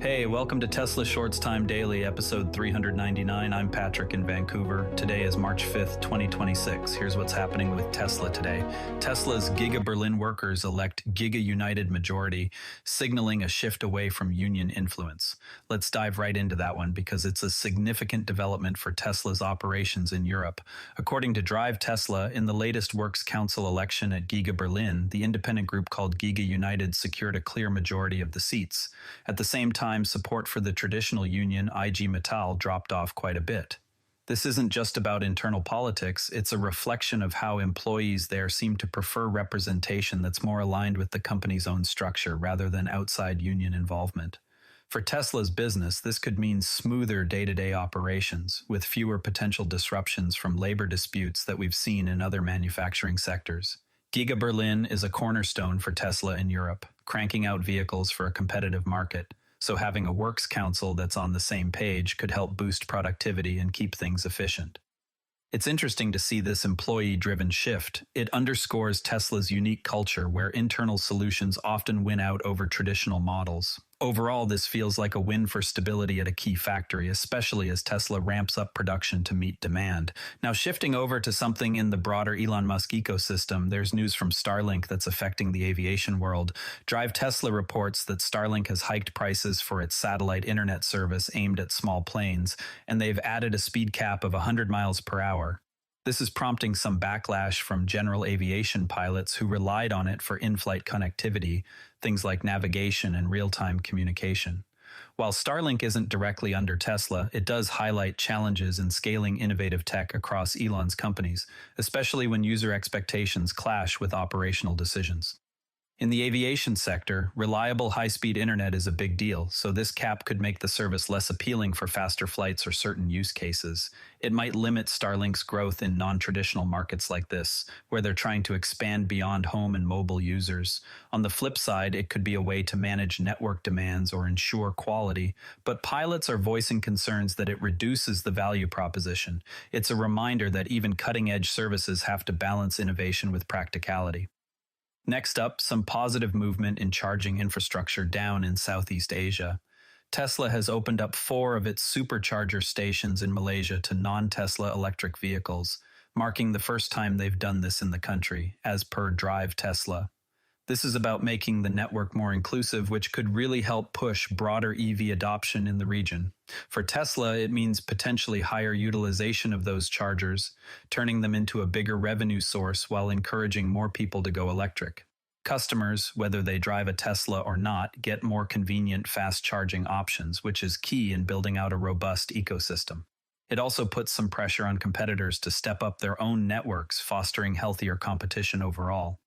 Hey, welcome to Tesla Shorts Time Daily, episode 399. I'm Patrick in Vancouver. Today is March 5th, 2026. Here's what's happening with Tesla today. Tesla's Giga Berlin workers elect Giga United majority, signaling a shift away from union influence. Let's dive right into that one because it's a significant development for Tesla's operations in Europe. According to Drive Tesla, in the latest Works Council election at Giga Berlin, the independent group called Giga United secured a clear majority of the seats. At the same time, support for the traditional union IG Metall dropped off quite a bit. This isn't just about internal politics, it's a reflection of how employees there seem to prefer representation that's more aligned with the company's own structure rather than outside union involvement. For Tesla's business, this could mean smoother day-to-day operations, with fewer potential disruptions from labor disputes that we've seen in other manufacturing sectors. Giga Berlin is a cornerstone for Tesla in Europe, cranking out vehicles for a competitive market. So having a works council that's on the same page could help boost productivity and keep things efficient. It's interesting to see this employee-driven shift. It underscores Tesla's unique culture where internal solutions often win out over traditional models. Overall, this feels like a win for stability at a key factory, especially as Tesla ramps up production to meet demand. Now, shifting over to something in the broader Elon Musk ecosystem, there's news from Starlink that's affecting the aviation world. Drive Tesla reports that Starlink has hiked prices for its satellite internet service aimed at small planes, and they've added a speed cap of 100 miles per hour. This is prompting some backlash from general aviation pilots who relied on it for in-flight connectivity, things like navigation and real-time communication. While Starlink isn't directly under Tesla, it does highlight challenges in scaling innovative tech across Elon's companies, especially when user expectations clash with operational decisions. In the aviation sector, reliable high-speed internet is a big deal, so this cap could make the service less appealing for faster flights or certain use cases. It might limit Starlink's growth in non-traditional markets like this, where they're trying to expand beyond home and mobile users. On the flip side, it could be a way to manage network demands or ensure quality, but pilots are voicing concerns that it reduces the value proposition. It's a reminder that even cutting-edge services have to balance innovation with practicality. Next up, some positive movement in charging infrastructure down in Southeast Asia. Tesla has opened up 4 of its supercharger stations in Malaysia to non-Tesla electric vehicles, marking the first time they've done this in the country, as per Drive Tesla. This is about making the network more inclusive, which could really help push broader EV adoption in the region. For Tesla, it means potentially higher utilization of those chargers, turning them into a bigger revenue source while encouraging more people to go electric. Customers, whether they drive a Tesla or not, get more convenient fast charging options, which is key in building out a robust ecosystem. It also puts some pressure on competitors to step up their own networks, fostering healthier competition overall.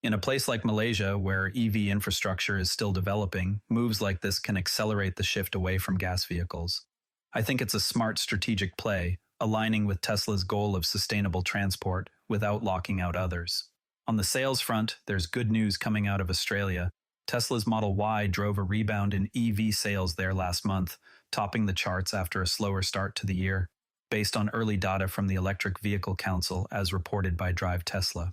In a place like Malaysia, where EV infrastructure is still developing, moves like this can accelerate the shift away from gas vehicles. I think it's a smart strategic play, aligning with Tesla's goal of sustainable transport without locking out others. On the sales front, there's good news coming out of Australia. Tesla's Model Y drove a rebound in EV sales there last month, topping the charts after a slower start to the year, based on early data from the Electric Vehicle Council as reported by Drive Tesla.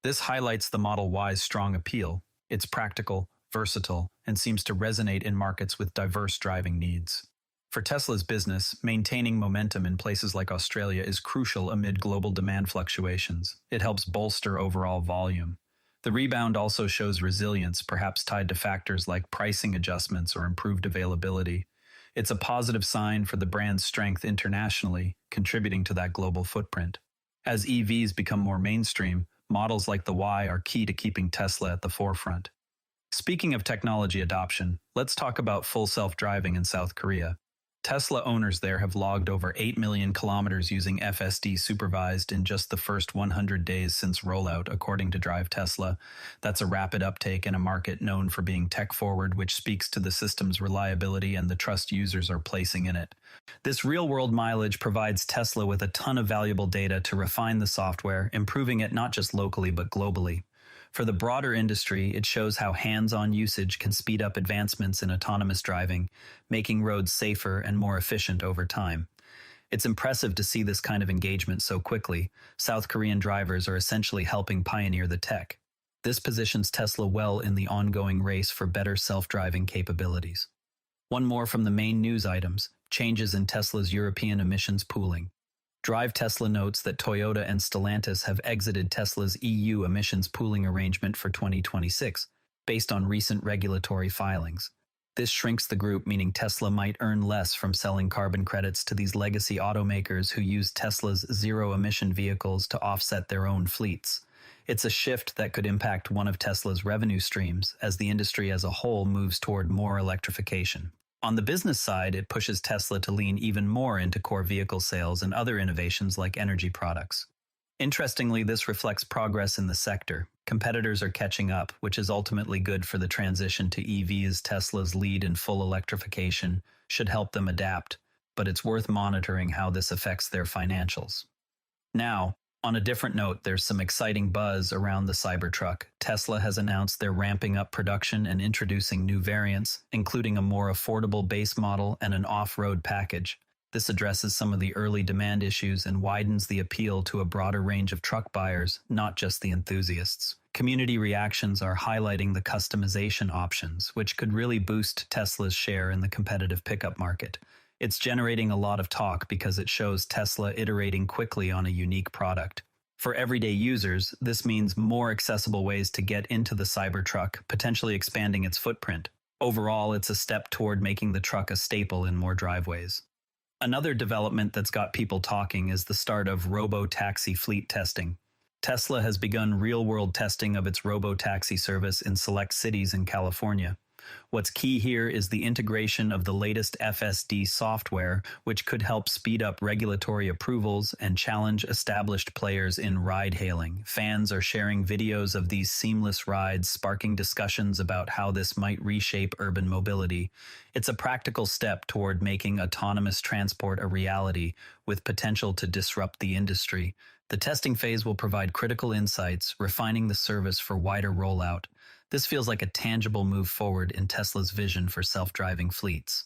This highlights the Model Y's strong appeal. It's practical, versatile, and seems to resonate in markets with diverse driving needs. For Tesla's business, maintaining momentum in places like Australia is crucial amid global demand fluctuations. It helps bolster overall volume. The rebound also shows resilience, perhaps tied to factors like pricing adjustments or improved availability. It's a positive sign for the brand's strength internationally, contributing to that global footprint. As EVs become more mainstream, models like the Y are key to keeping Tesla at the forefront. Speaking of technology adoption, let's talk about full self-driving in South Korea. Tesla owners there have logged over 8 million kilometers using FSD supervised in just the first 100 days since rollout, according to Drive Tesla. That's a rapid uptake in a market known for being tech-forward, which speaks to the system's reliability and the trust users are placing in it. This real-world mileage provides Tesla with a ton of valuable data to refine the software, improving it not just locally but globally. For the broader industry, it shows how hands-on usage can speed up advancements in autonomous driving, making roads safer and more efficient over time. It's impressive to see this kind of engagement so quickly. South Korean drivers are essentially helping pioneer the tech. This positions Tesla well in the ongoing race for better self-driving capabilities. One more from the main news items: changes in Tesla's European emissions pooling. Drive Tesla notes that Toyota and Stellantis have exited Tesla's EU emissions pooling arrangement for 2026, based on recent regulatory filings. This shrinks the group, meaning Tesla might earn less from selling carbon credits to these legacy automakers who use Tesla's zero-emission vehicles to offset their own fleets. It's a shift that could impact one of Tesla's revenue streams as the industry as a whole moves toward more electrification. On the business side, it pushes Tesla to lean even more into core vehicle sales and other innovations like energy products. Interestingly, this reflects progress in the sector. Competitors are catching up, which is ultimately good for the transition to EVs. Tesla's lead in full electrification should help them adapt, but it's worth monitoring how this affects their financials. Now, on a different note, there's some exciting buzz around the Cybertruck. Tesla has announced they're ramping up production and introducing new variants, including a more affordable base model and an off-road package. This addresses some of the early demand issues and widens the appeal to a broader range of truck buyers, not just the enthusiasts. Community reactions are highlighting the customization options, which could really boost Tesla's share in the competitive pickup market. It's generating a lot of talk because it shows Tesla iterating quickly on a unique product. For everyday users, this means more accessible ways to get into the Cybertruck, potentially expanding its footprint. Overall, it's a step toward making the truck a staple in more driveways. Another development that's got people talking is the start of robo-taxi fleet testing. Tesla has begun real-world testing of its robo-taxi service in select cities in California. What's key here is the integration of the latest FSD software, which could help speed up regulatory approvals and challenge established players in ride-hailing. Fans are sharing videos of these seamless rides, sparking discussions about how this might reshape urban mobility. It's a practical step toward making autonomous transport a reality, with potential to disrupt the industry. The testing phase will provide critical insights, refining the service for wider rollout. This feels like a tangible move forward in Tesla's vision for self-driving fleets.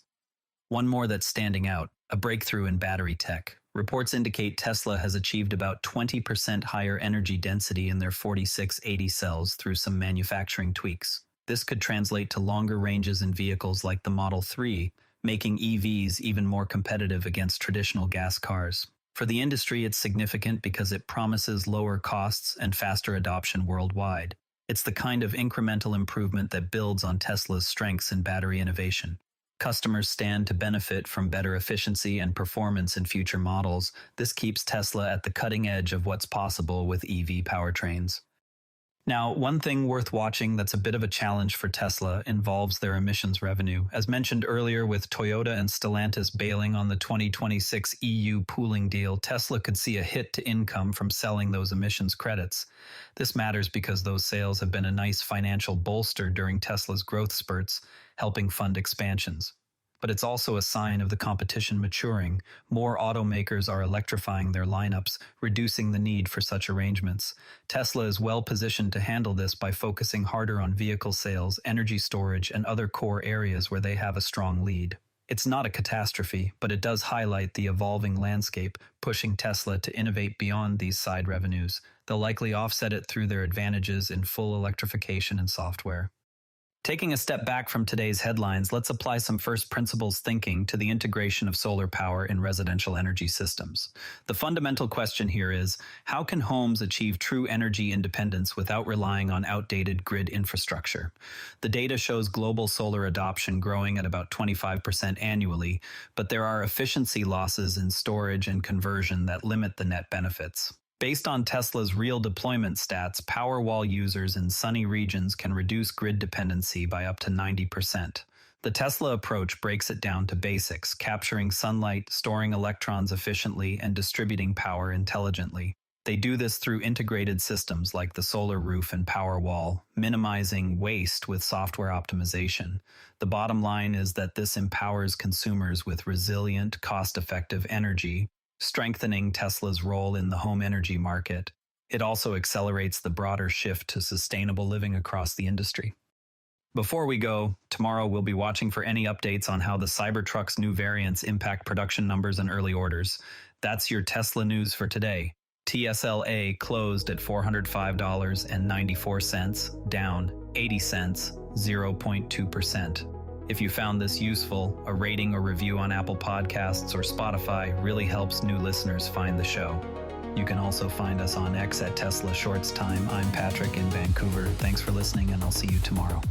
One more that's standing out: a breakthrough in battery tech. Reports indicate Tesla has achieved about 20% higher energy density in their 4680 cells through some manufacturing tweaks. This could translate to longer ranges in vehicles like the Model 3, making EVs even more competitive against traditional gas cars. For the industry, it's significant because it promises lower costs and faster adoption worldwide. It's the kind of incremental improvement that builds on Tesla's strengths in battery innovation. Customers stand to benefit from better efficiency and performance in future models. This keeps Tesla at the cutting edge of what's possible with EV powertrains. Now, one thing worth watching that's a bit of a challenge for Tesla involves their emissions revenue. As mentioned earlier, with Toyota and Stellantis bailing on the 2026 EU pooling deal, Tesla could see a hit to income from selling those emissions credits. This matters because those sales have been a nice financial bolster during Tesla's growth spurts, helping fund expansions. But it's also a sign of the competition maturing. More automakers are electrifying their lineups, reducing the need for such arrangements. Tesla is well positioned to handle this by focusing harder on vehicle sales, energy storage, and other core areas where they have a strong lead. It's not a catastrophe, but it does highlight the evolving landscape, pushing Tesla to innovate beyond these side revenues. They'll likely offset it through their advantages in full electrification and software. Taking a step back from today's headlines, let's apply some first principles thinking to the integration of solar power in residential energy systems. The fundamental question here is, how can homes achieve true energy independence without relying on outdated grid infrastructure? The data shows global solar adoption growing at about 25% annually, but there are efficiency losses in storage and conversion that limit the net benefits. Based on Tesla's real deployment stats, Powerwall users in sunny regions can reduce grid dependency by up to 90%. The Tesla approach breaks it down to basics, capturing sunlight, storing electrons efficiently, and distributing power intelligently. They do this through integrated systems like the solar roof and Powerwall, minimizing waste with software optimization. The bottom line is that this empowers consumers with resilient, cost-effective energy, strengthening Tesla's role in the home energy market. It also accelerates the broader shift to sustainable living across the industry. Before we go, tomorrow we'll be watching for any updates on how the Cybertruck's new variants impact production numbers and early orders. That's your Tesla news for today. TSLA closed at $405.94, down 80 cents, 0.2%. If you found this useful, a rating or review on Apple Podcasts or Spotify really helps new listeners find the show. You can also find us on X at Tesla Shorts Time. I'm Patrick in Vancouver. Thanks for listening, and I'll see you tomorrow.